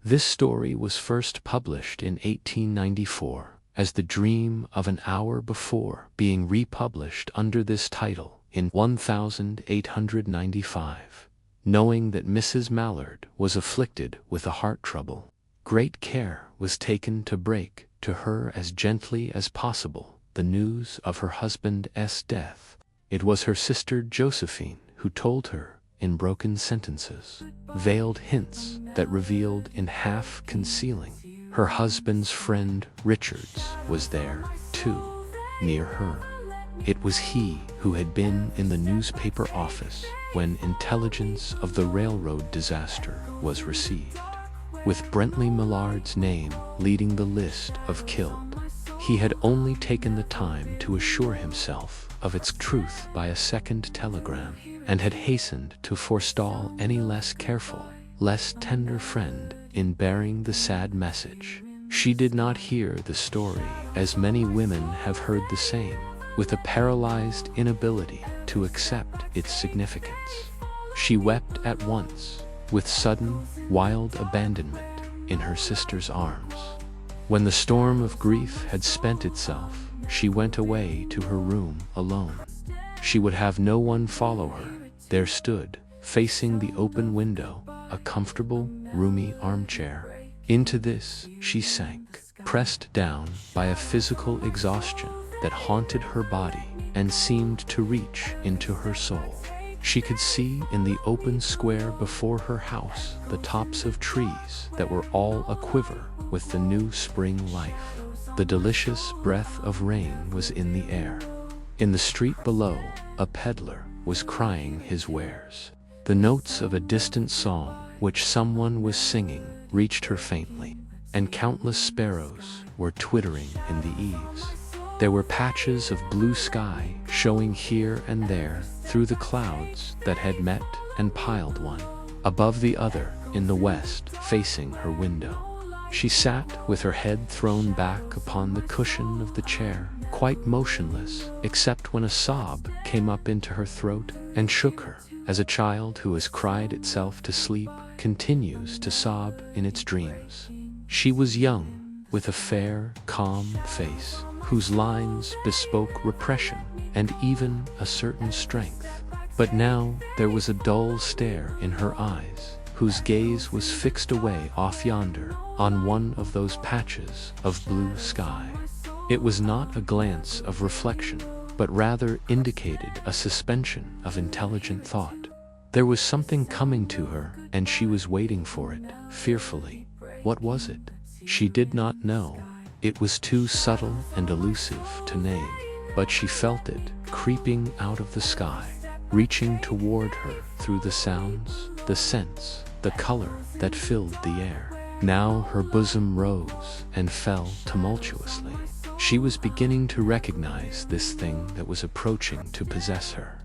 This story was first published in 1894 as The Dream of an Hour before being republished under this title in 1895. Knowing that Mrs. Mallard was afflicted with a heart trouble, great care was taken to break to her as gently as possible the news of her husband's death. It was her sister Josephine who told her in broken sentences, veiled hints that revealed in half-concealing. Her husband's friend Richards was there, too, near her. It was he who had been in the newspaper office when intelligence of the railroad disaster was received, with Louise Mallard's name leading the list of killed. He had only taken the time to assure himself of its truth by a second telegram, and had hastened to forestall any less careful, less tender friend in bearing the sad message. She did not hear the story as many women have heard the same, with a paralyzed inability to accept its significance. She wept at once, with sudden, wild abandonment, in her sister's arms. When the storm of grief had spent itself, she went away to her room alone. She would have no one follow her. There stood, facing the open window, a comfortable, roomy armchair. Into this she sank, pressed down by a physical exhaustion that haunted her body and seemed to reach into her soul. She could see in the open square before her house the tops of trees that were all aquiver with the new spring life. The delicious breath of rain was in the air. In the street below, a peddler was crying his wares. The notes of a distant song which someone was singing reached her faintly, and countless sparrows were twittering in the eaves. There were patches of blue sky showing here and there through the clouds that had met and piled one above the other in the west facing her window. She sat with her head thrown back upon the cushion of the chair, quite motionless, except when a sob came up into her throat and shook her, as a child who has cried itself to sleep continues to sob in its dreams. She was young, with a fair, calm face, whose lines bespoke repression and even a certain strength. But now there was a dull stare in her eyes, whose gaze was fixed away off yonder on one of those patches of blue sky. It was not a glance of reflection, but rather indicated a suspension of intelligent thought. There was something coming to her, and she was waiting for it, fearfully. What was it? She did not know. It was too subtle and elusive to name, but she felt it creeping out of the sky, reaching toward her through the sounds, the scents, the color that filled the air. Now her bosom rose and fell tumultuously. She was beginning to recognize this thing that was approaching to possess her,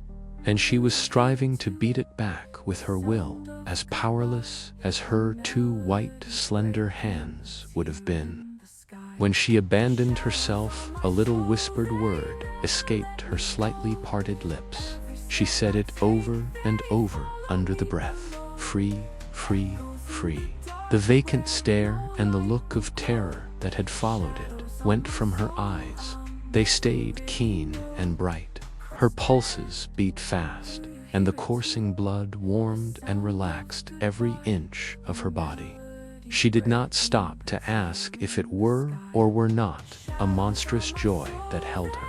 and she was striving to beat it back with her will, as powerless as her two white, slender hands would have been. When she abandoned herself, a little whispered word escaped her slightly parted lips. She said it over and over under the breath. Free, free, free. The vacant stare and the look of terror that had followed it went from her eyes. They stayed keen and bright. Her pulses beat fast, and the coursing blood warmed and relaxed every inch of her body. She did not stop to ask if it were or were not a monstrous joy that held her.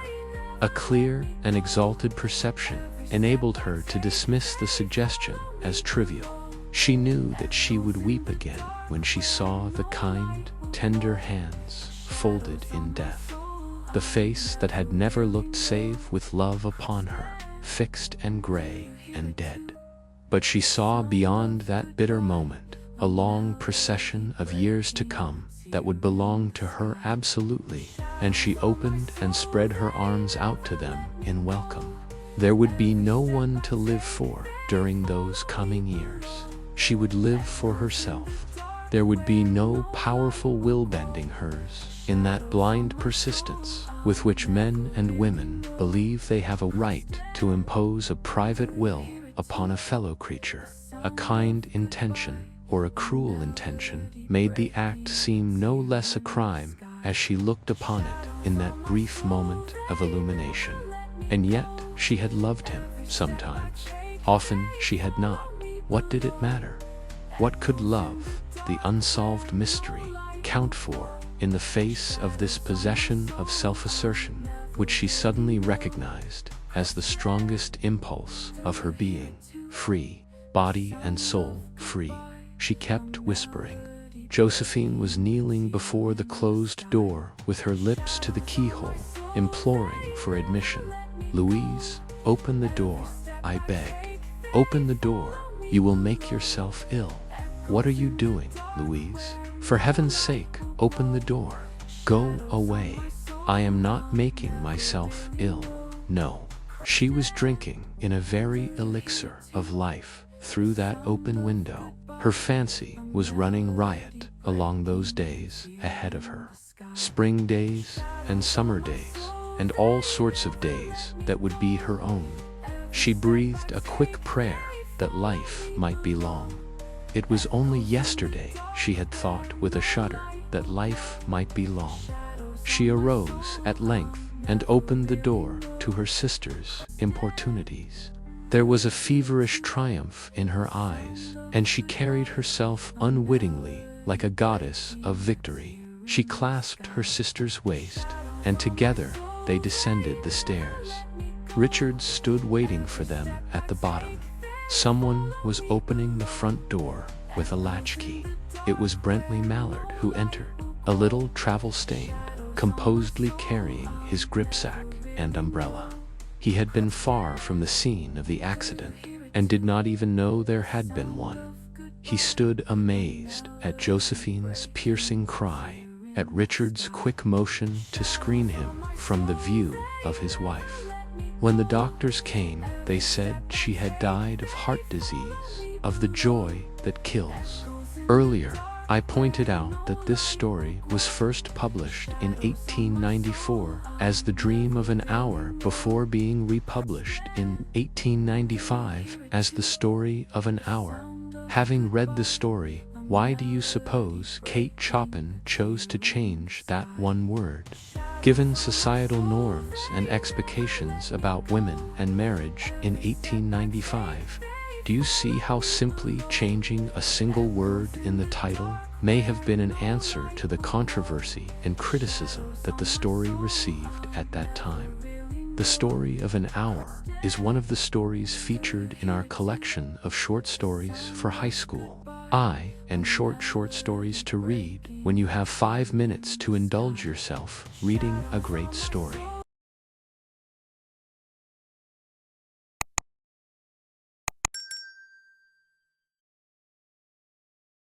A clear and exalted perception enabled her to dismiss the suggestion as trivial. She knew that she would weep again when she saw the kind, tender hands folded in death. The face that had never looked save with love upon her, fixed and gray and dead. But she saw beyond that bitter moment a long procession of years to come that would belong to her absolutely, and she opened and spread her arms out to them in welcome. There would be no one to live for during those coming years. She would live for herself. There would be no powerful will bending hers in that blind persistence with which men and women believe they have a right to impose a private will upon a fellow creature, a kind intention, or a cruel intention made the act seem no less a crime as she looked upon it in that brief moment of illumination. And yet she had loved him sometimes. Often she had not. What did it matter? What could love, the unsolved mystery, count for in the face of this possession of self-assertion, which she suddenly recognized as the strongest impulse of her being? Free, body and soul free, she kept whispering. Josephine was kneeling before the closed door with her lips to the keyhole, imploring for admission. "Louise, open the door, I beg. Open the door, you will make yourself ill." "What are you doing, Louise? For heaven's sake, open the door. Go away. I am not making myself ill. No." She was drinking in a very elixir of life through that open window. Her fancy was running riot along those days ahead of her. Spring days and summer days and all sorts of days that would be her own. She breathed a quick prayer that life might be long. It was only yesterday she had thought with a shudder that life might be long. She arose at length and opened the door to her sister's importunities. There was a feverish triumph in her eyes, and she carried herself unwittingly like a goddess of victory. She clasped her sister's waist, and together they descended the stairs. Richard stood waiting for them at the bottom. Someone was opening the front door with a latchkey. It was Louise Mallard who entered, a little travel-stained, composedly carrying his gripsack and umbrella. He had been far from the scene of the accident and did not even know there had been one. He stood amazed at Josephine's piercing cry, at Richard's quick motion to screen him from the view of his wife. When the doctors came, they said she had died of heart disease, of the joy that kills. Earlier, I pointed out that this story was first published in 1894 as The Dream of an Hour before being republished in 1895 as The Story of an Hour. Having read the story, why do you suppose Kate Chopin chose to change that one word? Given societal norms and expectations about women and marriage in 1895, do you see how simply changing a single word in the title may have been an answer to the controversy and criticism that the story received at that time? The Story of an Hour is one of the stories featured in our collection of short stories for high school. And short stories to read when you have 5 minutes to indulge yourself reading a great story.